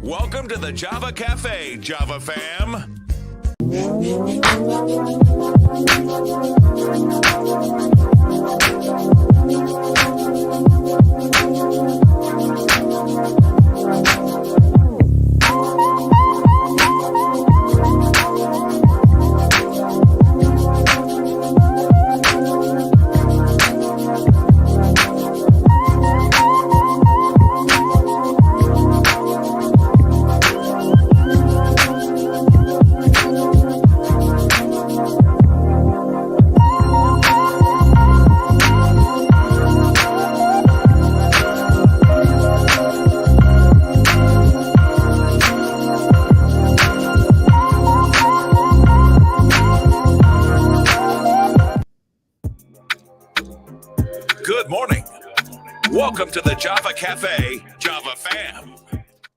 Welcome to the Java Cafe, Java fam. Good morning. Welcome to the Java Cafe, Java fam.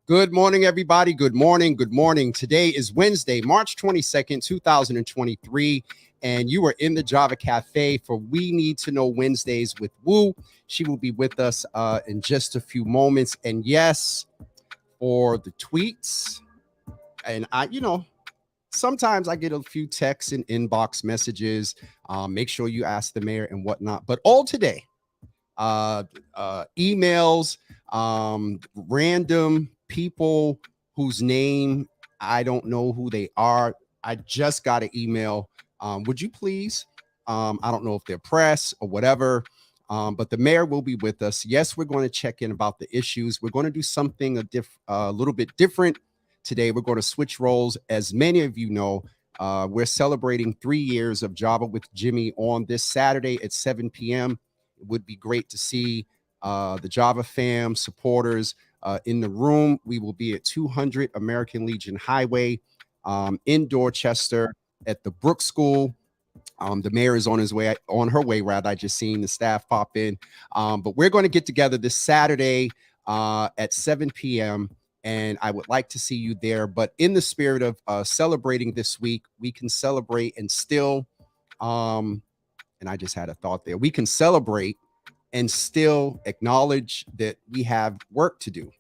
Good morning, everybody. Good morning. Good morning. Today is Wednesday, March 22nd, 2023, and you are in the Java Cafe for We Need to Know Wednesdays with Woo. She will be with us in just a few moments. And yes, for the tweets, and sometimes I get a few texts and inbox messages. Make sure you ask the mayor and whatnot. But all today, emails, random people whose name I don't know who they are. I just got an email. Would you please? I don't know if they're press or whatever, but the mayor will be with us. Yes, we're going to check in about the issues. We're going to do something a little bit different today. We're going to switch roles. As many of you know, we're celebrating 3 years of Java with Jimmy on this Saturday at 7 p.m. It would be great to see the Java fam supporters in the room. We will be at 200 American Legion Highway in Dorchester at the Brook School. The mayor is on her way. I just seen the staff pop in. But we're going to get together this Saturday at 7 p.m. And I would like to see you there. But in the spirit of celebrating this week, we can celebrate and still, and I just had a thought there. We can celebrate and still acknowledge that we have work to do.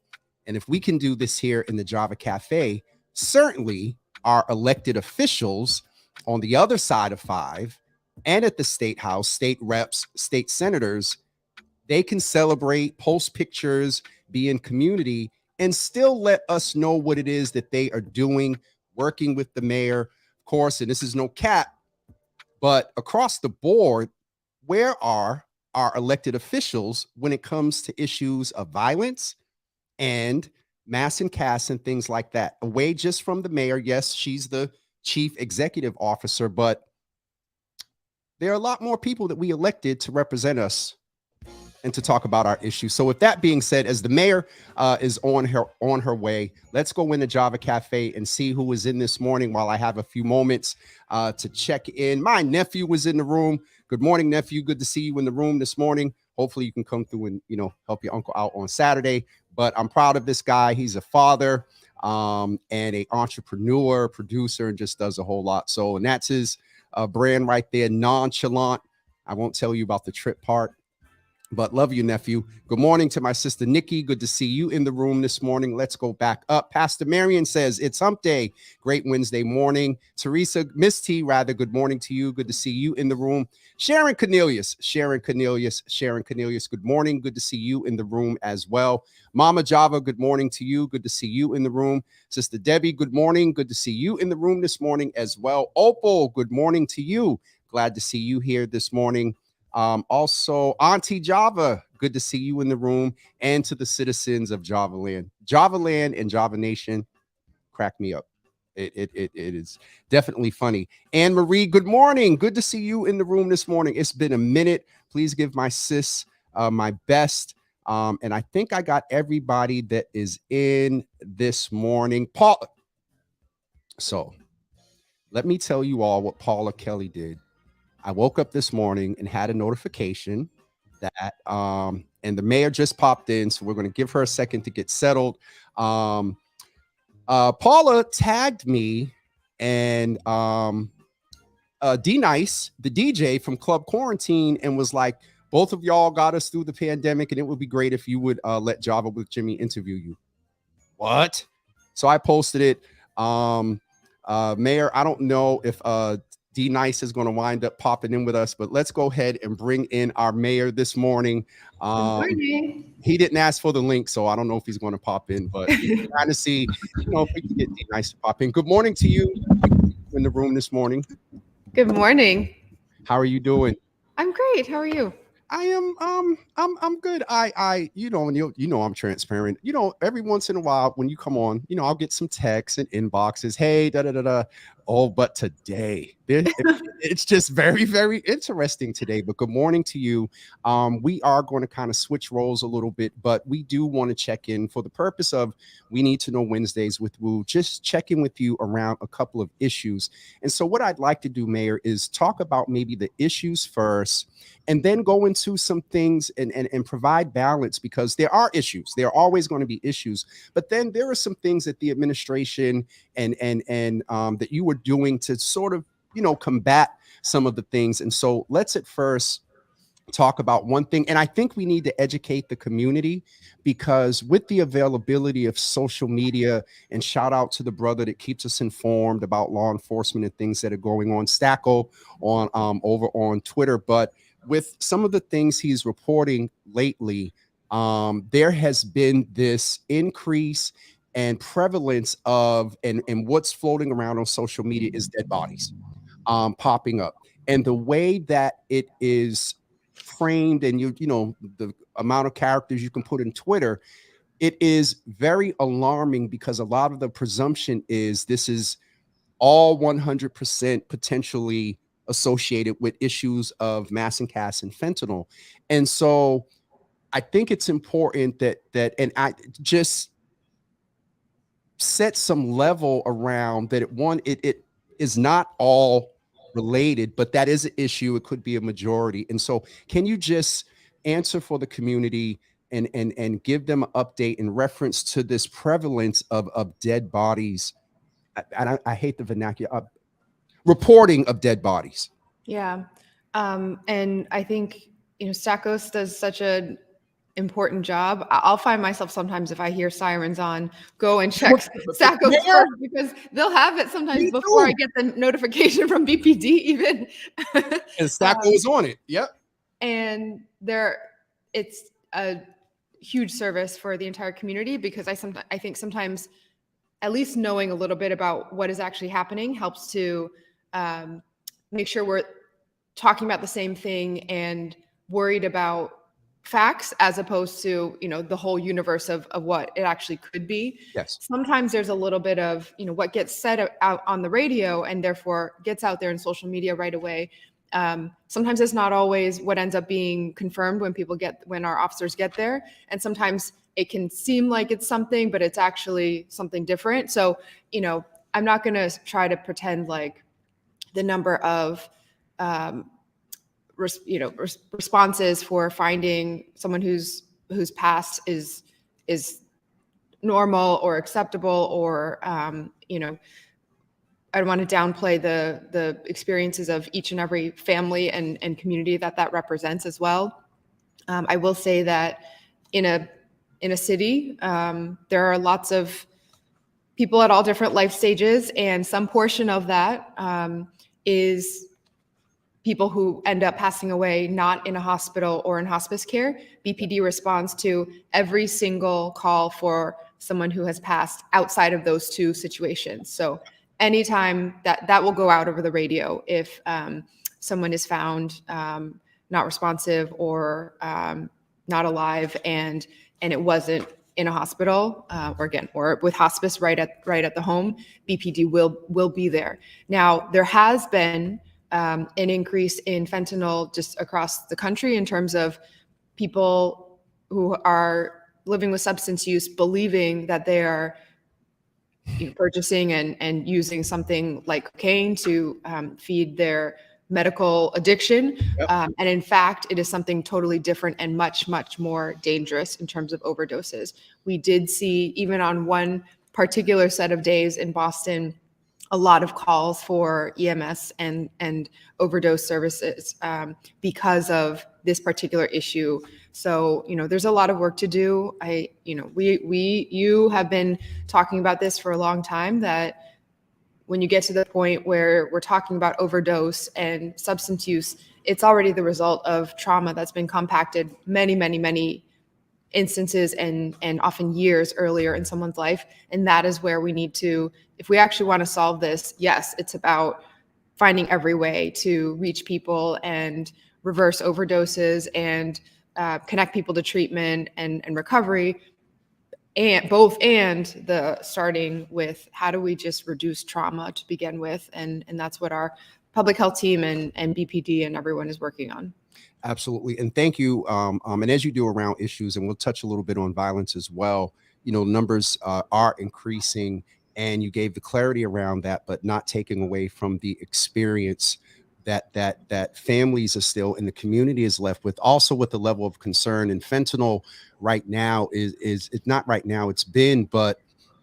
And if we can do this here in the Java Cafe, certainly our elected officials on the other side of 5 and at the state house, state reps, state senators, they can celebrate, post pictures, be in community, and still let us know what it is that they are doing, working with the mayor, of course, and this is no cap, but across the board, where are our elected officials when it comes to issues of violence and mass and cast and things like that? Away just from the mayor. Yes, she's the chief executive officer, but there are a lot more people that we elected to represent us and to talk about our issues. So with that being said, as the mayor is on her way, let's go in the Java Cafe and see who is in this morning while I have a few moments to check in. My nephew was in the room. Good morning, nephew. Good to see you in the room this morning. Hopefully you can come through and, help your uncle out on Saturday. But I'm proud of this guy. He's a father and an entrepreneur, producer, and just does a whole lot. So, and that's his brand right there, Nonchalant. I won't tell you about the trip part, but love you, nephew. Good morning to my sister, Nikki. Good to see you in the room this morning. Let's go back up. Pastor Marion says, it's hump day. Great Wednesday morning. Teresa, Miss T, rather, good morning to you. Good to see you in the room. Sharon Cornelius, good morning. Good to see you in the room as well. Mama Java, good morning to you. Good to see you in the room. Sister Debbie, good morning. Good to see you in the room this morning as well. Opal, good morning to you. Glad to see you here this morning. Also, Auntie Java, good to see you in the room, and to the citizens of Java Land and Java Nation, crack me up. It is definitely funny. Anne Marie, good morning. Good to see you in the room this morning. It's been a minute. Please give my sis my best. And I think I got everybody that is in this morning. Paul. So let me tell you all what Paula Kelly did. I woke up this morning and had a notification that, and the mayor just popped in, so we're going to give her a second to get settled. Paula tagged me and D-Nice, the DJ from Club Quarantine, and was like, both of y'all got us through the pandemic, and it would be great if you would let Java with Jimmy interview you. What? So I posted it. Mayor, I don't know if D Nice is going to wind up popping in with us, but let's go ahead and bring in our mayor this morning. Good morning. He didn't ask for the link, so I don't know if he's going to pop in, but trying to see, if we can get D Nice to pop in. Good morning to you in the room this morning. Good morning. How are you doing? I'm great. How are you? I am I'm good. I and I'm transparent. Every once in a while when you come on, I'll get some texts and inboxes. Hey, da da da da. Oh, but today it's just very, very interesting today. But good morning to you. We are going to kind of switch roles a little bit, but we do want to check in for the purpose of We Need to Know Wednesdays with Woo, just check in with you around a couple of issues. And so what I'd like to do, Mayor, is talk about maybe the issues first, and then go into some things and provide balance, because there are issues. There are always going to be issues. But then there are some things that the administration and that you were doing to sort of, combat some of the things. And so let's at first talk about one thing. And I think we need to educate the community, because with the availability of social media, and shout out to the brother that keeps us informed about law enforcement and things that are going on, Stacko on over on Twitter. But with some of the things he's reporting lately, there has been this increase and prevalence of, and what's floating around on social media is dead bodies popping up. And the way that it is framed, and the amount of characters you can put in Twitter, it is very alarming, because a lot of the presumption is this is all 100% potentially associated with issues of mass incass and fentanyl. And so I think it's important that and I just set some level around that. It is not all related, but that is an issue. It could be a majority. And so can you just answer for the community and give them an update in reference to this prevalence of dead bodies? I hate the vernacular, reporting of dead bodies. Yeah. And I think, Stakos does such an important job. I'll find myself sometimes, if I hear sirens on, go and check Stakos first, because they'll have it sometimes before I get the notification from BPD even. And Stakos is on it. Yep. And it's a huge service for the entire community, because I think sometimes at least knowing a little bit about what is actually happening helps to make sure we're talking about the same thing and worried about facts, as opposed to, the whole universe of what it actually could be. Yes. Sometimes there's a little bit of, what gets said out on the radio and therefore gets out there in social media right away. Sometimes it's not always what ends up being confirmed when our officers get there. And sometimes it can seem like it's something, but it's actually something different. So, I'm not going to try to pretend like the number of, responses for finding someone who's passed is normal or acceptable, or, I don't want to downplay the experiences of each and every family and community that represents as well. I will say that in a city, there are lots of people at all different life stages, and some portion of that is people who end up passing away not in a hospital or in hospice care. BPD responds to every single call for someone who has passed outside of those two situations. So anytime that will go out over the radio if someone is found not responsive or not alive, and it wasn't in a hospital or with hospice right at the home, BPD will be there. Now, there has been an increase in fentanyl just across the country in terms of people who are living with substance use believing that they are purchasing and using something like cocaine to feed their medical addiction. Yep. And in fact, it is something totally different and much, much more dangerous in terms of overdoses. We did see, even on one particular set of days in Boston, a lot of calls for EMS and overdose services because of this particular issue. So, there's a lot of work to do. You have been talking about this for a long time, that when you get to the point where we're talking about overdose and substance use, it's already the result of trauma that's been compacted many, many, many instances and often years earlier in someone's life. And that is where we need to, if we actually want to solve this, yes, it's about finding every way to reach people and reverse overdoses and connect people to treatment and recovery, and the starting with how do we just reduce trauma to begin with. And that's what our public health team and BPD and everyone is working on. Absolutely. And thank you. And as you do around issues, and we'll touch a little bit on violence as well, numbers are increasing, and you gave the clarity around that, but not taking away from the experience that families are still and the community is left with, also with the level of concern. And fentanyl right now is it's not right now, it's been, but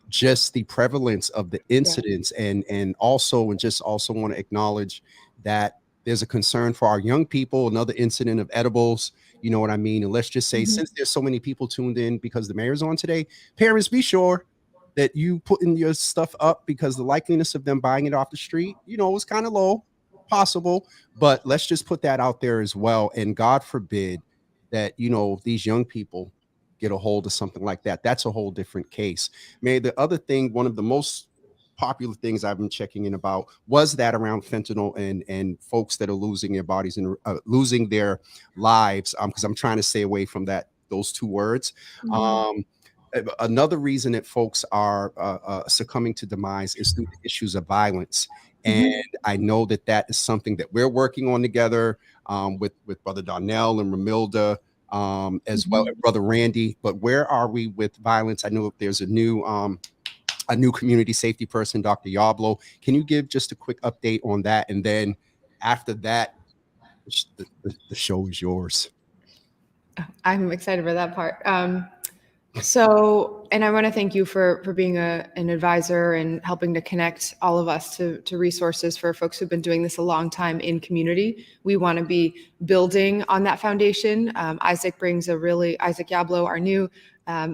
just the prevalence of the incidents, and also want to acknowledge that there's a concern for our young people. Another incident of edibles, you know what I mean? And let's just say, since there's so many people tuned in because the mayor's on today, parents, be sure that you putting your stuff up, because the likeliness of them buying it off the street, is kind of low, possible, but let's just put that out there as well. And God forbid that, these young people get a hold of something like that. That's a whole different case. The other thing, one of the most popular things I've been checking in about was that around fentanyl and folks that are losing their bodies and losing their lives. Because I'm trying to stay away from those two words. Another reason that folks are succumbing to demise is through the issues of violence. And I know that is something that we're working on together with Brother Donnell and Ramilda, as well as Brother Randy. But where are we with violence? I know there's a new community safety person, Dr. Yablo. Can you give just a quick update on that? And then after that, the show is yours. I'm excited for that part. And I want to thank you for being an advisor and helping to connect all of us to resources for folks who've been doing this a long time in community. We want to be building on that foundation. Isaac Yablo, our new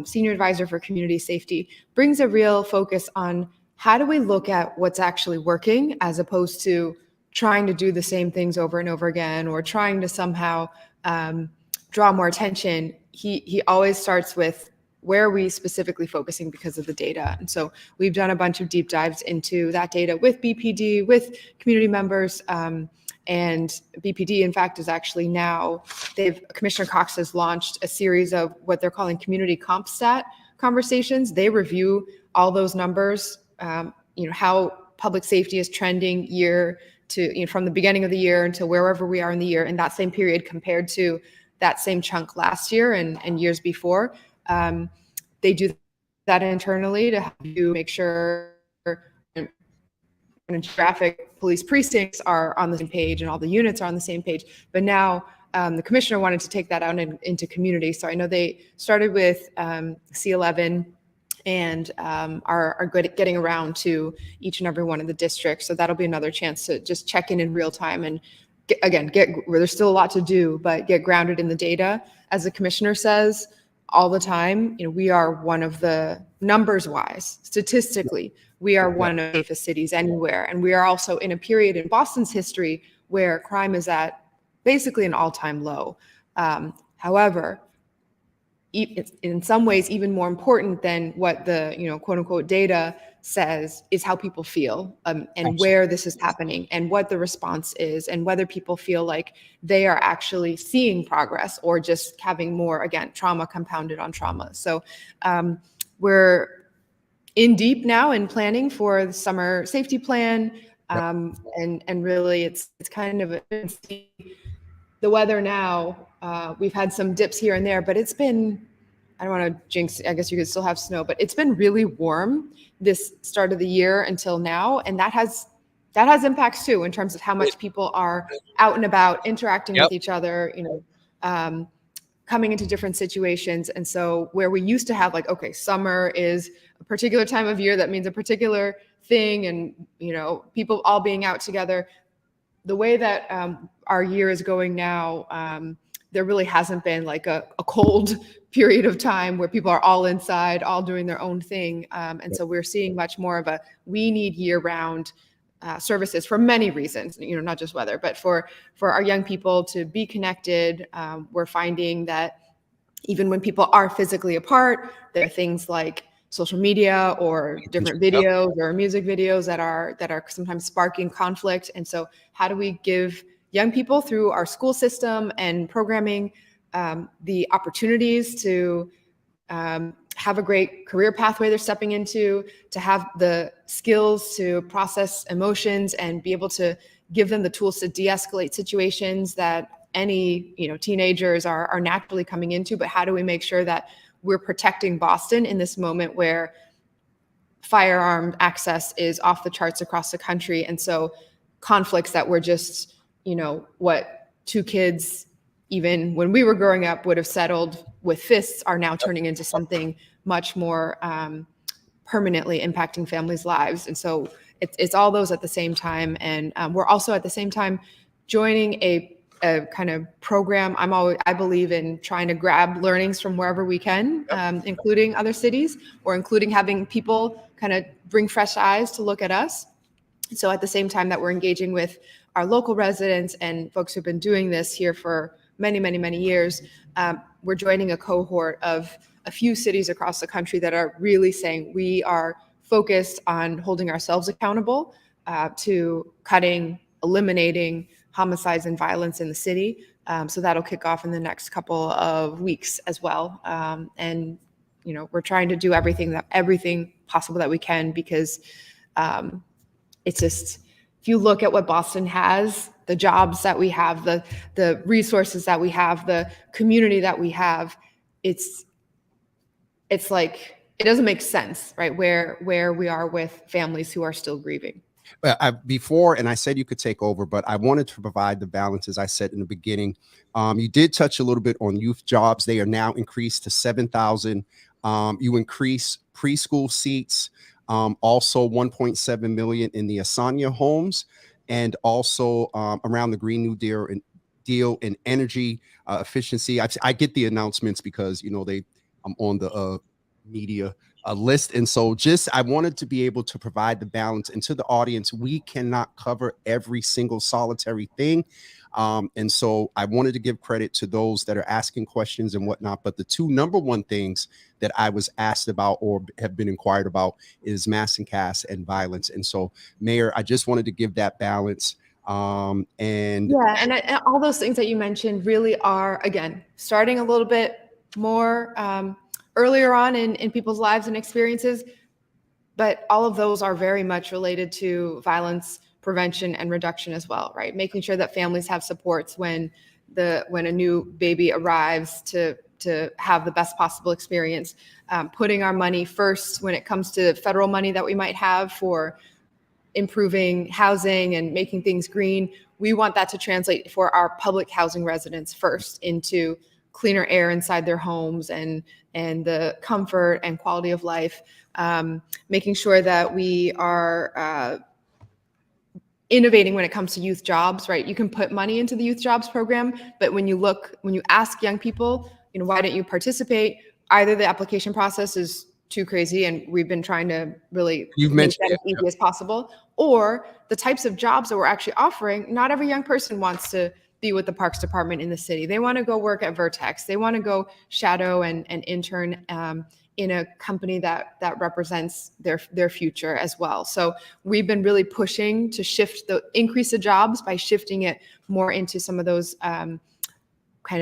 senior advisor for community safety, brings a real focus on how do we look at what's actually working, as opposed to trying to do the same things over and over again, or trying to somehow draw more attention. He always starts with, where are we specifically focusing because of the data? And so we've done a bunch of deep dives into that data with BPD, with community members, and BPD, in fact, is actually now, Commissioner Cox has launched a series of what they're calling community comp stat conversations. They review all those numbers, how public safety is trending from the beginning of the year until wherever we are in the year in that same period, compared to that same chunk last year and years before. They do that internally to help you make sure traffic police precincts are on the same page and all the units are on the same page. But now the commissioner wanted to take that out into community. So I know they started with C11 and are good at getting around to each and every one of the districts. So that'll be another chance to just check in real time and where there's still a lot to do, but get grounded in the data. As the commissioner says all the time, we are one of the, numbers wise, statistically, we are one of the safest cities anywhere. And we are also in a period in Boston's history where crime is at basically an all-time low. However, it's in some ways even more important than what the quote unquote data says is how people feel, and where this is happening and what the response is, and whether people feel like they are actually seeing progress or just having more, again, trauma compounded on trauma. So we're in deep now in planning for the summer safety plan, and really it's kind of the weather now. We've had some dips here and there, but it's been, I don't want to jinx, I guess you could still have snow, but it's been really warm this start of the year until now. And that has impacts too, in terms of how much people are out and about interacting with each other, coming into different situations. And so where we used to have like, okay, summer is a particular time of year that means a particular thing, and people all being out together. The way that our year is going now, there really hasn't been like a cold period of time where people are all inside, all doing their own thing. And so we're seeing much more of we need year-round services for many reasons, not just weather, but for our young people to be connected. We're finding that even when people are physically apart, there are things like social media or different videos or music videos that are sometimes sparking conflict. And so how do we give young people through our school system and programming the opportunities to have a great career pathway they're stepping into, to have the skills to process emotions and be able to give them the tools to de-escalate situations that any teenagers are naturally coming into. But how do we make sure that we're protecting Boston in this moment where firearm access is off the charts across the country? And so conflicts that were just, what two kids, even when we were growing up, would have settled with fists are now turning into something much more permanently impacting families' lives. And so it's all those at the same time. And we're also at the same time joining a kind of program. I believe in trying to grab learnings from wherever we can, including other cities, or including having people kind of bring fresh eyes to look at us. So at the same time that we're engaging with our local residents and folks who've been doing this here for many, many, many years, we're joining a cohort of a few cities across the country that are really saying we are focused on holding ourselves accountable to eliminating homicides and violence in the city. So that'll kick off in the next couple of weeks as well. And we're trying to do everything possible that we can, because it's just, if you look at what Boston has, the jobs that we have, the resources that we have, the community that we have, it's like, it doesn't make sense, right? Where we are with families who are still grieving. Before, and I said you could take over, but I wanted to provide the balance, as I said in the beginning. You did touch a little bit on youth jobs. They are now increased to 7,000. You increase preschool seats, also 1.7 million in the Asanya homes, and also around the Green New Deal and energy efficiency. I get the announcements because I'm on the media list. And so I wanted to be able to provide the balance. And to the audience, we cannot cover every single solitary thing. And so I wanted to give credit to those that are asking questions and whatnot. But the two number one things that I was asked about or have been inquired about is mass incarceration and violence. And so, Mayor, I just wanted to give that balance. And all those things that you mentioned really are, again, starting a little bit more earlier on in people's lives and experiences, but all of those are very much related to violence prevention and reduction as well, right? Making sure that families have supports when a new baby arrives to have the best possible experience, putting our money first when it comes to federal money that we might have for improving housing and making things green. We want that to translate for our public housing residents first into cleaner air inside their homes and the comfort and quality of life, making sure that we are innovating when it comes to youth jobs, right? You can put money into the youth jobs program, but when you ask young people, why don't you participate? Either the application process is too crazy, and we've been trying to really make that as easy as possible, or the types of jobs that we're actually offering. Not every young person wants to be with the Parks Department in the city. They want to go work at Vertex. They want to go shadow and intern in a company that represents their future as well. So we've been really pushing to increase the jobs by shifting it more into some of those kind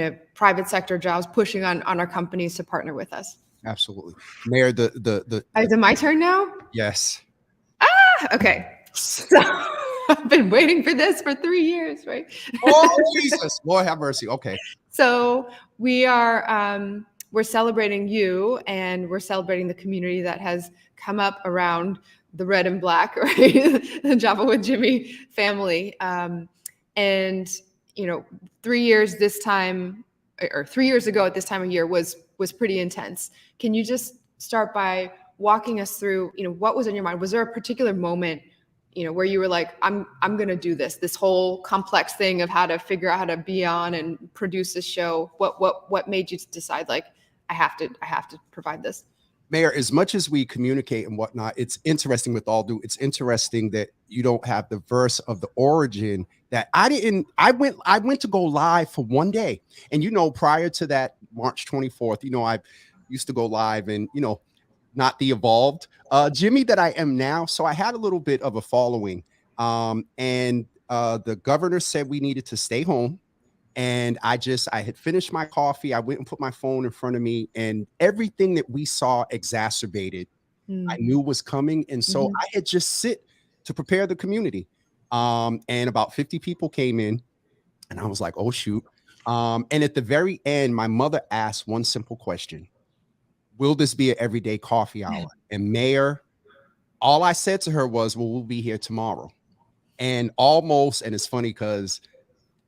of private sector jobs, pushing on our companies to partner with us. Absolutely. Mayor, is it my turn now? Yes. Okay. So I've been waiting for this for 3 years, right? Oh, Jesus. Lord have mercy. Okay. So we're celebrating you, and we're celebrating the community that has come up around the red and black, right? The Java with Jimmy family. And 3 years this time or 3 years ago at this time of year was pretty intense. Can you just start by walking us through, what was in your mind? Was there a particular moment, where you were like, I'm going to do this whole complex thing of how to figure out how to be on and produce this show? What made you decide, like, I have to provide this? Mayor, as much as we communicate and whatnot, it's interesting it's interesting that you don't have the verse of the origin that I went to go live for one day. And, prior to that March 24th, I used to go live and, not the evolved Jimmy that I am now. So I had a little bit of a following. And the governor said we needed to stay home. And I had finished my coffee. I went and put my phone in front of me, and everything that we saw exacerbated, I knew was coming. And so I had just sit to prepare the community. And about 50 people came in, and I was like, oh, shoot. And at the very end, my mother asked one simple question: will this be an everyday coffee hour? And Mayor, all I said to her was, well, we'll be here tomorrow. And it's funny because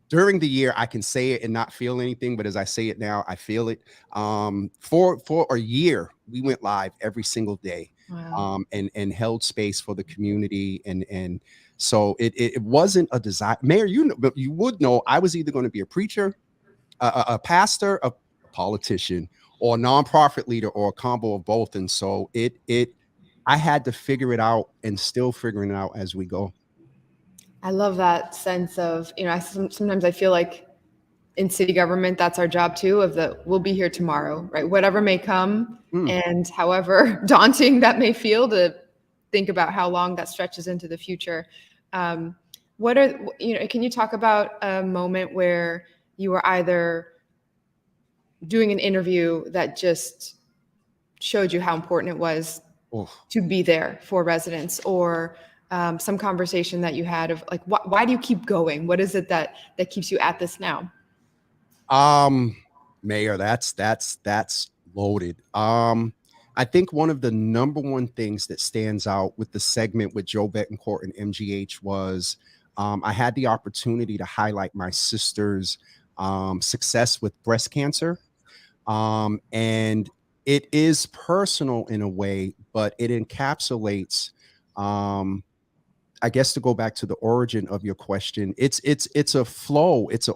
during the year, I can say it and not feel anything, but as I say it now, I feel it. For a year, we went live every single day. Wow. And held space for the community. And so it wasn't a desire. Mayor, but you would know I was either going to be a preacher, a pastor, a politician, or a nonprofit leader, or a combo of both. And so I had to figure it out, and still figuring it out as we go. I love that sense of, sometimes I feel like in city government, that's our job too, we'll be here tomorrow, right? Whatever may come, and however daunting that may feel, to think about how long that stretches into the future. Can you talk about a moment where you were either doing an interview that just showed you how important it was to be there for residents, or some conversation that you had of like, why do you keep going? What is it that keeps you at this now? Mayor, that's loaded. I think one of the number one things that stands out with the segment with Joe Betancourt and MGH was I had the opportunity to highlight my sister's success with breast cancer. And it is personal in a way, but it encapsulates, I guess, to go back to the origin of your question, it's a flow. It's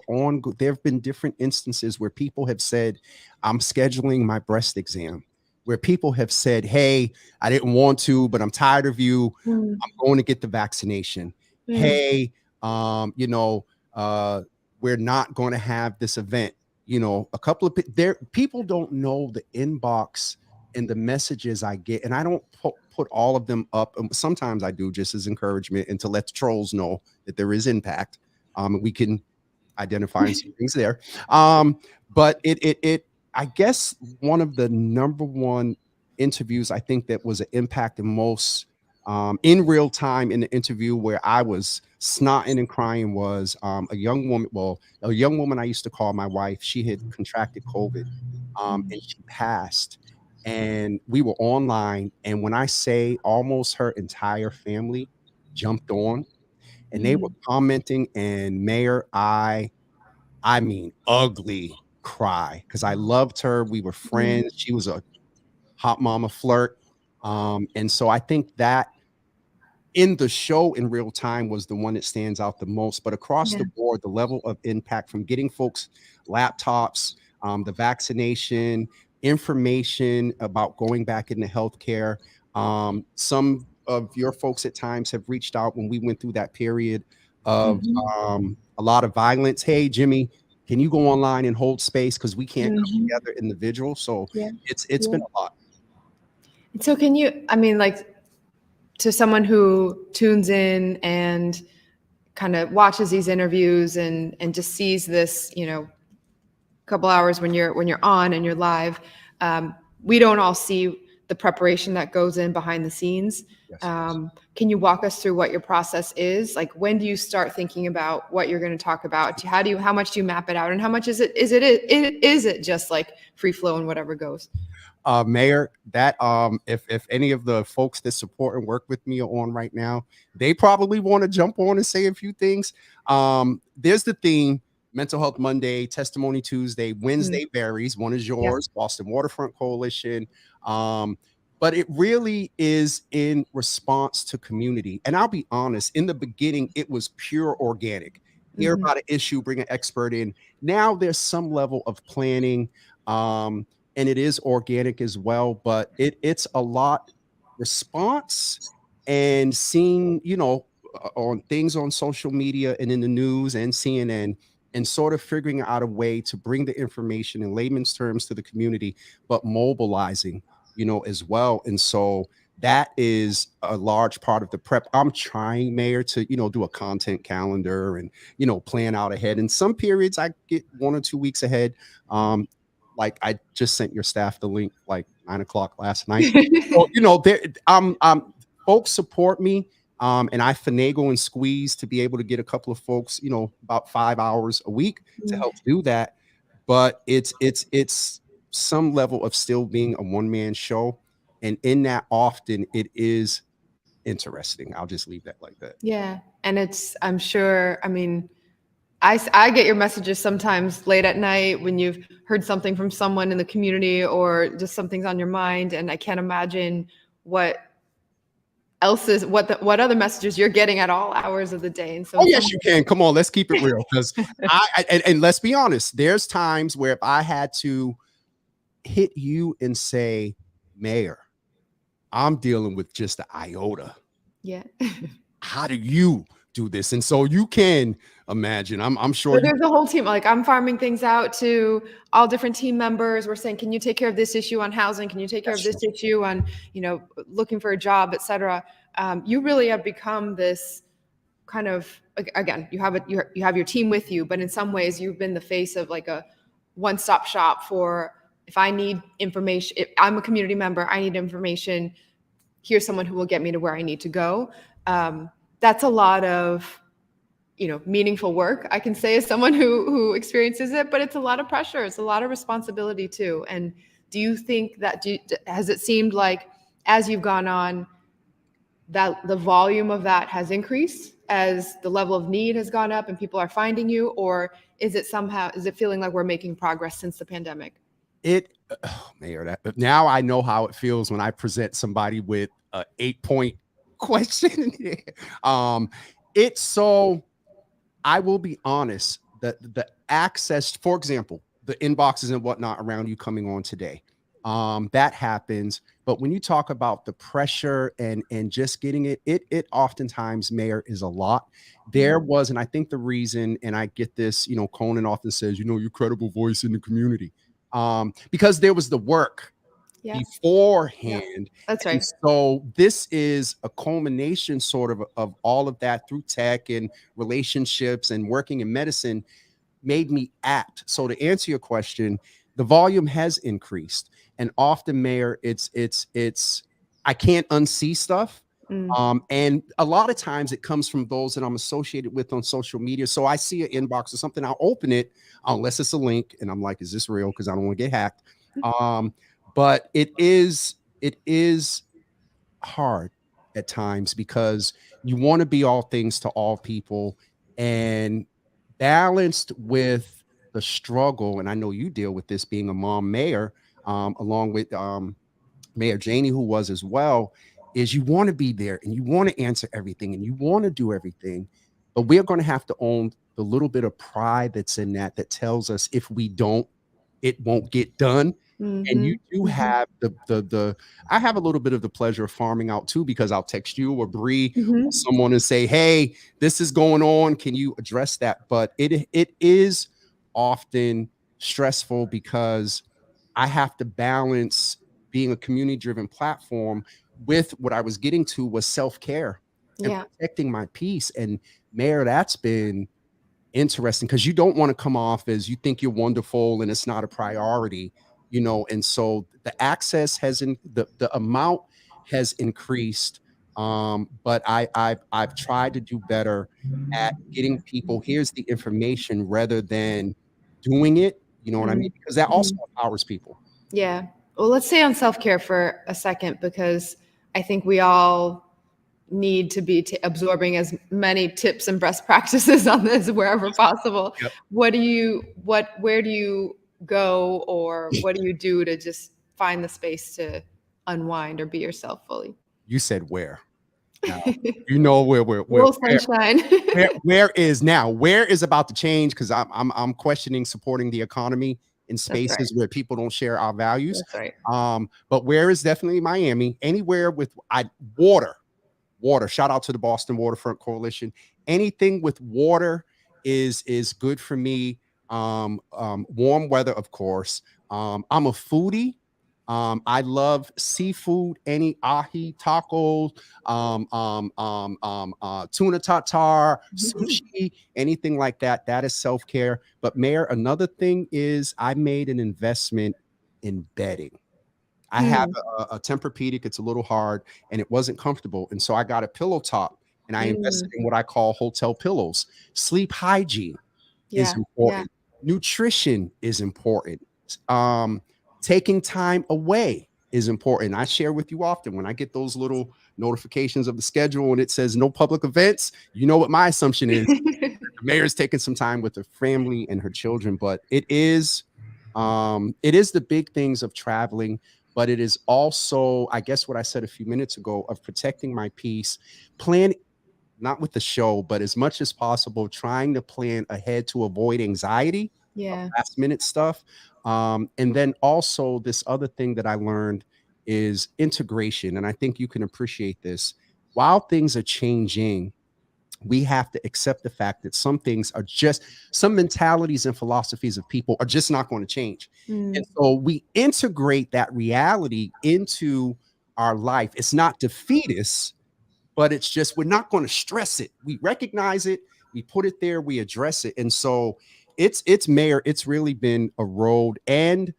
there have been different instances where people have said, I'm scheduling my breast exam, where people have said, hey, I didn't want to, but I'm tired of you. I'm going to get the vaccination. Hey, we're not going to have this event. A couple of people don't know the inbox and the messages I get, and I don't put all of them up. Sometimes I do, just as encouragement and to let the trolls know that there is impact. We can identify some things there. But I guess one of the number one interviews I think that was an impact the most in real time in the interview, where I was snotting and crying, was a young woman I used to call my wife. She had contracted COVID, and she passed. And we were online, and when I say almost her entire family jumped on, and they were commenting, and Mayor, I mean, ugly cry, because I loved her. We were friends. She was a hot mama flirt. And so I think that in the show in real time was the one that stands out the most. But across the board, the level of impact from getting folks laptops, the vaccination, information about going back into healthcare. Some of your folks at times have reached out when we went through that period of a lot of violence. Hey, Jimmy, can you go online and hold space, because we can't come together individual. So it's been a lot. So can you, like, to someone who tunes in and kind of watches these interviews and just sees this, couple hours when you're on and you're live, we don't all see the preparation that goes in behind the scenes. Yes. Can you walk us through what your process is? Like, when do you start thinking about what you're going to talk about? How much do you map it out, and how much is it just like free flow and whatever goes? Mayor, that if any of the folks that support and work with me are on right now, they probably want to jump on and say a few things. There's the theme, Mental Health Monday, Testimony Tuesday, Wednesday varies. One is yours, Boston Waterfront Coalition. But it really is in response to community. And I'll be honest, in the beginning, it was pure organic. Hear about an issue, bring an expert in. Now there's some level of planning, and it is organic as well, but it's a lot response and seeing, on things on social media and in the news and CNN, and sort of figuring out a way to bring the information in layman's terms to the community, but mobilizing, as well. And so that is a large part of the prep. I'm trying, Mayor, to, do a content calendar and, plan out ahead. In some periods, I get 1 or 2 weeks ahead. Like I just sent your staff the link like 9 o'clock last night. So, folks support me. And I finagle and squeeze to be able to get a couple of folks, about 5 hours a week to help do that. But it's some level of still being a one-man show. And in that, often it is interesting. I'll just leave that like that. Yeah. And I'm sure, I mean, I get your messages sometimes late at night when you've heard something from someone in the community or just something's on your mind. And I can't imagine what other messages you're getting at all hours of the day. And so, yes, you can. Come on, let's keep it real. Because and let's be honest, there's times where if I had to hit you and say, Mayor, I'm dealing with just the iota. Yeah. How do you do this? And so you can imagine, I'm sure there's a whole team. Like I'm farming things out to all different team members. We're saying, can you take care of this issue on housing? Can you take care of this issue on, looking for a job, et cetera? You really have become this kind of, again, you have your team with you, but in some ways you've been the face of like a one-stop shop for, if I need information, if I'm a community member, I need information, here's someone who will get me to where I need to go. That's a lot of, meaningful work, I can say, as someone who experiences it, but it's a lot of pressure. It's a lot of responsibility too. And do you think that, has it seemed like as you've gone on, that the volume of that has increased as the level of need has gone up and people are finding you? Or is it feeling like we're making progress since the pandemic? Mayor, now I know how it feels when I present somebody with a 8-point question. It's so, I will be honest, that the access, for example, the inboxes and whatnot around you coming on today, that happens. But when you talk about the pressure and just getting it oftentimes, Mayor, is a lot. There was, and I think the reason, and I get this, Conan often says, your credible voice in the community. Because there was the work beforehand. That's right. And so this is a culmination sort of all of that through tech and relationships and working in medicine made me apt. So to answer your question, the volume has increased. And often, Mayor, it's I can't unsee stuff. And a lot of times it comes from those that I'm associated with on social media. So I see an inbox or something, I'll open it unless it's a link. And I'm like, is this real? Because I don't want to get hacked. But it is hard at times because you want to be all things to all people, and balanced with the struggle. And I know you deal with this being a mom mayor, along with Mayor Janey, who was as well, is you want to be there and you want to answer everything and you want to do everything. But we're going to have to own the little bit of pride that's in that tells us if we don't, it won't get done. And you do have I have a little bit of the pleasure of farming out too, because I'll text you or Bree or someone and say, hey, this is going on. Can you address that? But it is often stressful because I have to balance being a community driven platform with what I was getting to was self-care and protecting my peace. And Mayor, that's been interesting because you don't want to come off as you think you're wonderful and it's not a priority. And so the access the amount has increased. But I've tried to do better at getting people, here's the information rather than doing it. You know what I mean? Because that also empowers people. Yeah. Well, let's stay on self-care for a second, because I think we all need to be absorbing as many tips and best practices on this wherever possible. Yep. Where do you go, or what do you do to just find the space to unwind or be yourself fully? You said where. Now, you know where Little sunshine. where is now? Where is about to change, because I'm questioning supporting the economy in spaces where people don't share our values. That's right. But where is definitely Miami. Anywhere with water. Shout out to the Boston Waterfront Coalition. Anything with water is good for me. Warm weather, of course. I'm a foodie. I love seafood, any ahi, tacos, tuna tartare, sushi, anything like that. That is self-care. But Mayor, another thing is I made an investment in bedding. I have a Tempur-Pedic. It's a little hard and it wasn't comfortable. And so I got a pillow top and I invested in what I call hotel pillows. Sleep hygiene is important. Nutrition is important. Taking time away is important. I share with you often when I get those little notifications of the schedule and it says no public events, you know what my assumption is. The mayor's taking some time with her family and her children, but it is the big things of traveling, but it is also, I guess what I said a few minutes ago, of protecting my peace, plan, not with the show, but as much as possible, trying to plan ahead to avoid anxiety, last minute stuff. And then also this other thing that I learned is integration. And I think you can appreciate this. While things are changing, we have to accept the fact that some things are just, some mentalities and philosophies of people are just not going to change. And so we integrate that reality into our life. It's not defeatist, but it's just, we're not going to stress it. We recognize it, we put it there, we address it. And so it's Mayor, it's really been a road, and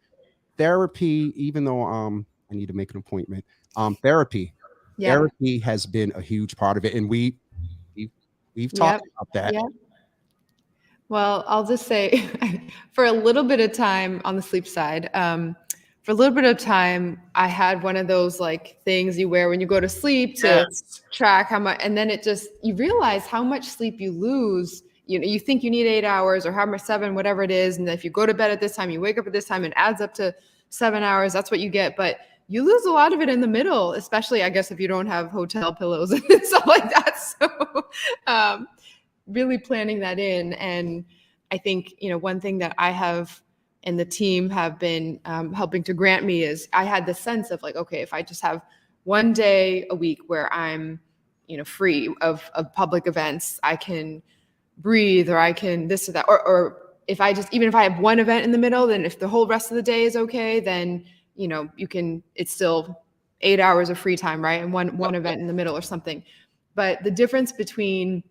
therapy, even though I need to make an appointment. Therapy has been a huge part of it. And we've talked about that. Well, I'll just say for a little bit of time on the sleep side, for a little bit of time, I had one of those like things you wear when you go to sleep to track how much, and then you realize how much sleep you lose. You know, you think you need 8 hours or how much 7, whatever it is. And if you go to bed at this time, you wake up at this time, it adds up to 7 hours. That's what you get. But you lose a lot of it in the middle, especially, I guess, if you don't have hotel pillows and stuff like that. So really planning that in. And I think, one thing that I have and the team have been helping to grant me is I had the sense of like, okay, if I just have one day a week where I'm, free of public events, I can breathe, or I can this or that, or if I just, even if I have one event in the middle, then if the whole rest of the day is okay, then it's still 8 hours of free time, right? And one event in the middle or something. But the difference between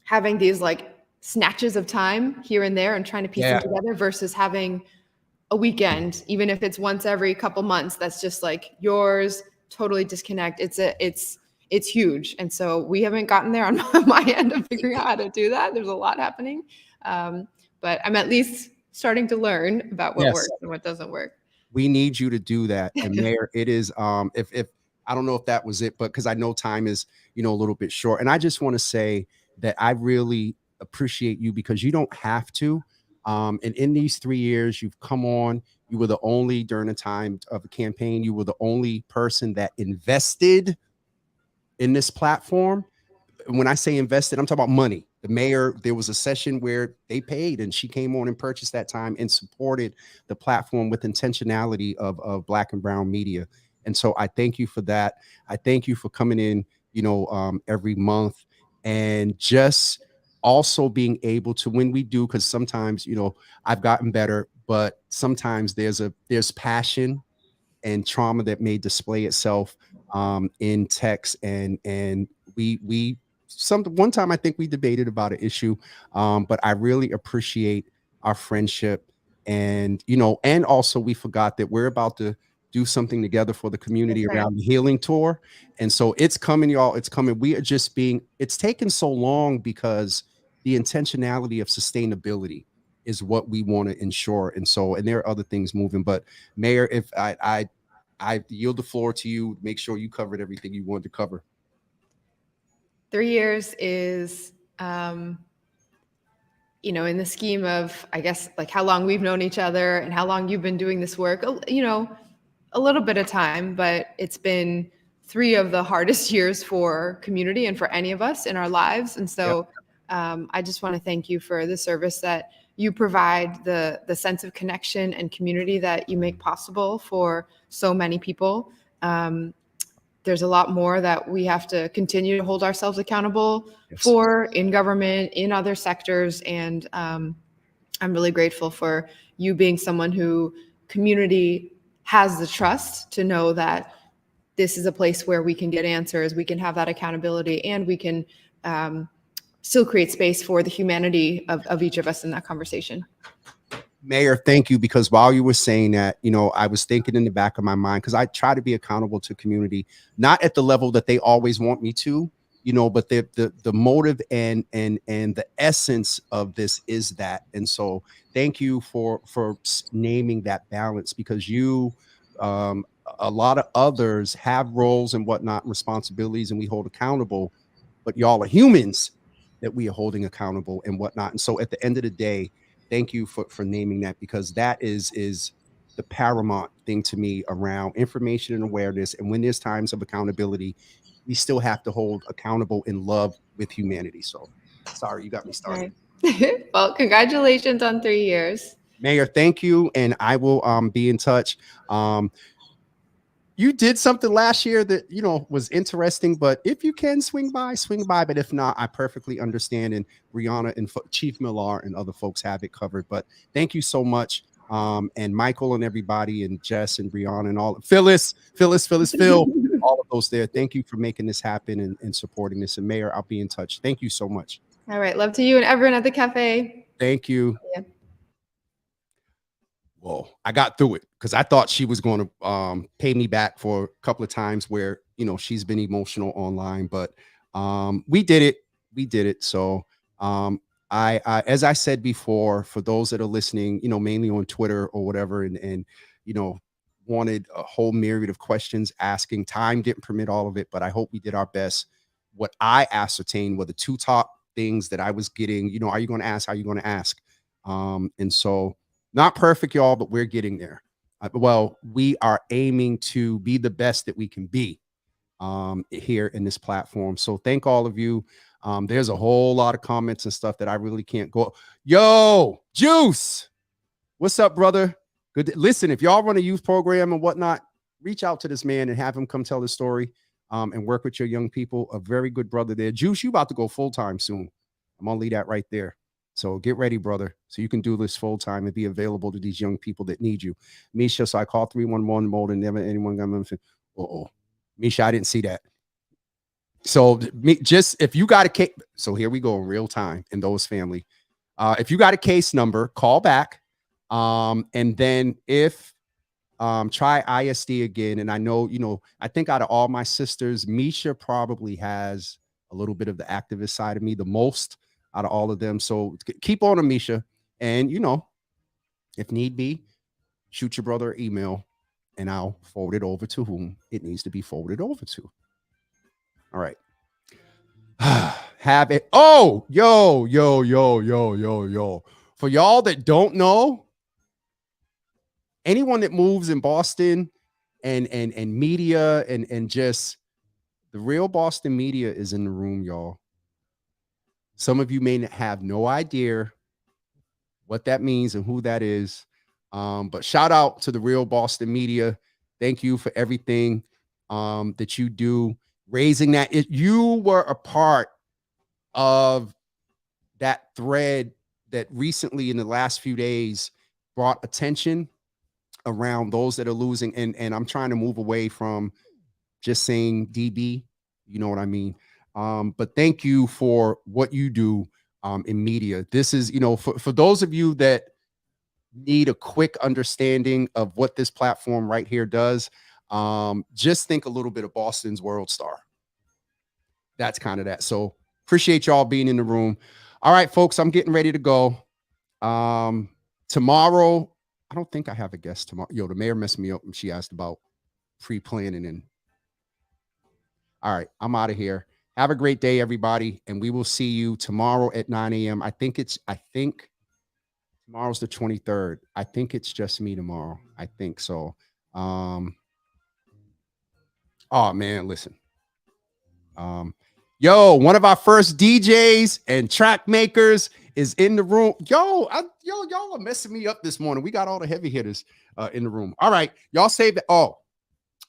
having these like snatches of time here and there and trying to piece them together versus having a weekend, even if it's once every couple months, that's just like yours, totally disconnect. It's huge. And so we haven't gotten there on my end of figuring out how to do that. There's a lot happening. But I'm at least starting to learn about what works and what doesn't work. We need you to do that. And Mayor, it is, if I don't know if that was it, but because I know time is, a little bit short. And I just want to say that I really appreciate you, because you don't have to. And in these 3 years, you've come on, you were the only, during the time of the campaign, you were the only person that invested in this platform. When I say invested, I'm talking about money. The mayor, there was a session where they paid and she came on and purchased that time and supported the platform with intentionality of Black and brown media. And so I thank you for that. I thank you for coming in, every month, and just also being able to, when we do, because sometimes, I've gotten better, but sometimes there's passion and trauma that may display itself in text, and one time I think we debated about an issue, but I really appreciate our friendship, and and also we forgot that we're about to do something together for the community around the healing tour. And so it's coming, y'all. It's coming. We are just it's taken so long because the intentionality of sustainability is what we want to ensure. And there are other things moving, but Mayor, if I yield the floor to you, make sure you covered everything you wanted to cover. 3 years is, you know, in the scheme of, I guess, like how long we've known each other and how long you've been doing this work, you know, a little bit of time, but it's been 3 of the hardest years for community and for any of us in our lives. And so I just want to thank you for the service that you provide, the sense of connection and community that you make possible for so many people. There's a lot more that we have to continue to hold ourselves accountable for in government, in other sectors. And I'm really grateful for you being someone who community has the trust to know that this is a place where we can get answers, we can have that accountability, and we can still create space for the humanity of each of us in that conversation. Mayor, thank you, because while you were saying that, you know, I was thinking in the back of my mind, because I try to be accountable to community, not at the level that they always want me to, you know, but the motive and the essence of this is that. And so thank you for naming that balance, because you, a lot of others have roles and whatnot, responsibilities, and we hold accountable, but y'all are humans that we are holding accountable and whatnot. And so at the end of the day, thank you for naming that, because that is the paramount thing to me around information and awareness. And when there's times of accountability, we still have to hold accountable in love with humanity. So sorry, you got me started. Right. Well, congratulations on 3 years. Mayor, thank you. And I will be in touch. You did something last year that, you know, was interesting, but if you can swing by, swing by. But if not, I perfectly understand. And Brianna and Chief Millar and other folks have it covered. But thank you so much. And Michael and everybody, and Jess and Brianna and all, Phyllis, Phil, all of those there. Thank you for making this happen and supporting this. And Mayor, I'll be in touch. Thank you so much. All right. Love to you and everyone at the cafe. Thank you. Yeah. Well, I got through it because I thought she was going to pay me back for a couple of times where, you know, she's been emotional online, but we did it. We did it. So I as I said before, for those that are listening, you know, mainly on Twitter or whatever, and you know, wanted a whole myriad of questions asking. Time didn't permit all of it, but I hope we did our best. What I ascertained were the 2 top things that I was getting. You know, are you going to ask? Are you going to ask? And so, not perfect, y'all, but we're getting there. Well, we are aiming to be the best that we can be here in this platform. So thank all of you. There's a whole lot of comments and stuff that I really can't go. Yo, Juice, what's up, brother? Good. Listen, if y'all run a youth program and whatnot, reach out to this man and have him come tell his story and work with your young people. A very good brother there. Juice, you about to go full-time soon. I'm going to leave that right there. So get ready, brother, so you can do this full time and be available to these young people that need you. Misha, so I called 311 mode and never anyone got me. Misha, I didn't see that. So just if you got a case, so here we go in real time in those family. If you got a case number, call back. And then if try ISD again. And I know, you know, I think out of all my sisters, Misha probably has a little bit of the activist side of me the most out of all of them. So keep on, Amisha. And, you know, if need be, shoot your brother an email and I'll forward it over to whom it needs to be forwarded over to. All right. Have it. Oh, yo. For y'all that don't know, anyone that moves in Boston and media and just the real Boston media is in the room, y'all. Some of you may have no idea what that means and who that is. But shout out to the real Boston media. Thank you for everything that you do. Raising that. You were a part of that thread that recently in the last few days brought attention around those that are losing. And I'm trying to move away from just saying DB. You know what I mean? But thank you for what you do in media. This is, you know, for those of you that need a quick understanding of what this platform right here does, just think a little bit of Boston's World Star. That's kind of that. So appreciate y'all being in the room. All right, folks, I'm getting ready to go. Tomorrow, I don't think I have a guest tomorrow. Yo, the mayor messed me up when she asked about pre-planning and all right, I'm out of here. Have a great day, everybody. And we will see you tomorrow at 9 a.m. I think tomorrow's the 23rd. I think it's just me tomorrow. I think so. Oh man, listen. Yo, one of our first DJs and track makers is in the room. Y'all are messing me up this morning. We got all the heavy hitters in the room. All right, y'all save it. Oh,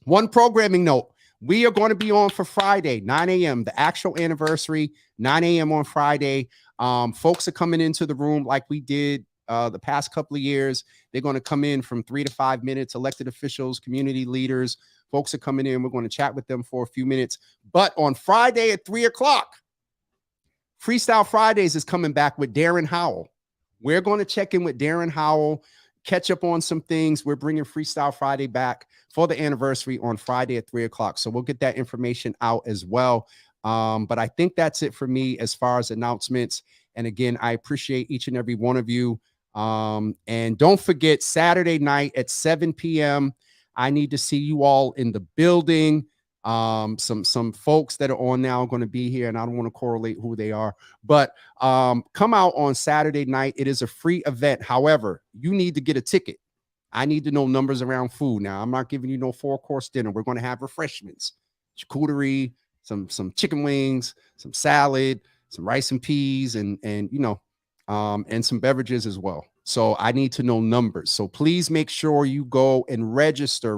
one programming note. We are going to be on for Friday, 9 a.m., the actual anniversary, 9 a.m. on Friday. Folks are coming into the room like we did the past couple of years. They're going to come in from 3 to 5 minutes, elected officials, community leaders. Folks are coming in. We're going to chat with them for a few minutes. But on Friday at 3 o'clock, Freestyle Fridays is coming back with Darren Howell. We're going to check in with Darren Howell, catch up on some things. We're bringing Freestyle Friday back for the anniversary on Friday at 3 o'clock. So we'll get that information out as well. But I think that's it for me as far as announcements. And again, I appreciate each and every one of you. And don't forget, Saturday night at 7 p.m., I need to see you all in the building. Some folks that are on now are going to be here, and I don't want to correlate who they are, but come out on Saturday night. It is a free event. However, you need to get a ticket. I need to know numbers around food. Now, I'm not giving you no 4-course dinner. We're going to have refreshments, charcuterie, some chicken wings, some salad, some rice and peas, and some beverages as well. So I need to know numbers. So please make sure you go and register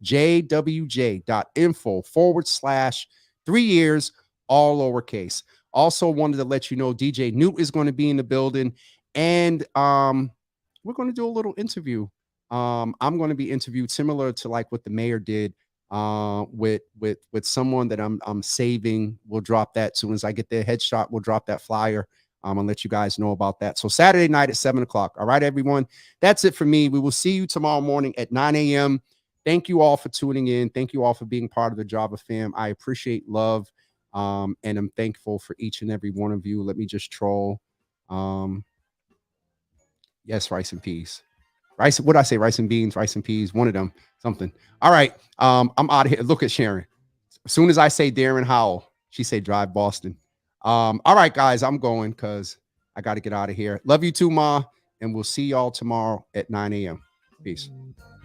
jwj.info/3 years, all lowercase. Also wanted to let you know DJ Newt is going to be in the building, and we're going to do a little interview. I'm going to be interviewed similar to like what the mayor did with someone that I'm saving. We'll drop that as soon as I get their headshot. We'll drop that flyer. I'll let you guys know about that. So Saturday night at 7 o'clock. All right, everyone. That's it for me. We will see you tomorrow morning at 9 a.m. Thank you all for tuning in. Thank you all for being part of the Java fam. I appreciate love. And I'm thankful for each and every one of you. Let me just troll. Yes, rice and peas. Rice, what did I say? Rice and beans, rice and peas, one of them, something. All right. I'm out of here. Look at Sharon. As soon as I say Darren Howell, she say drive Boston. All right, guys, I'm going because I got to get out of here. Love you too, Ma. And we'll see y'all tomorrow at 9 a.m. Peace.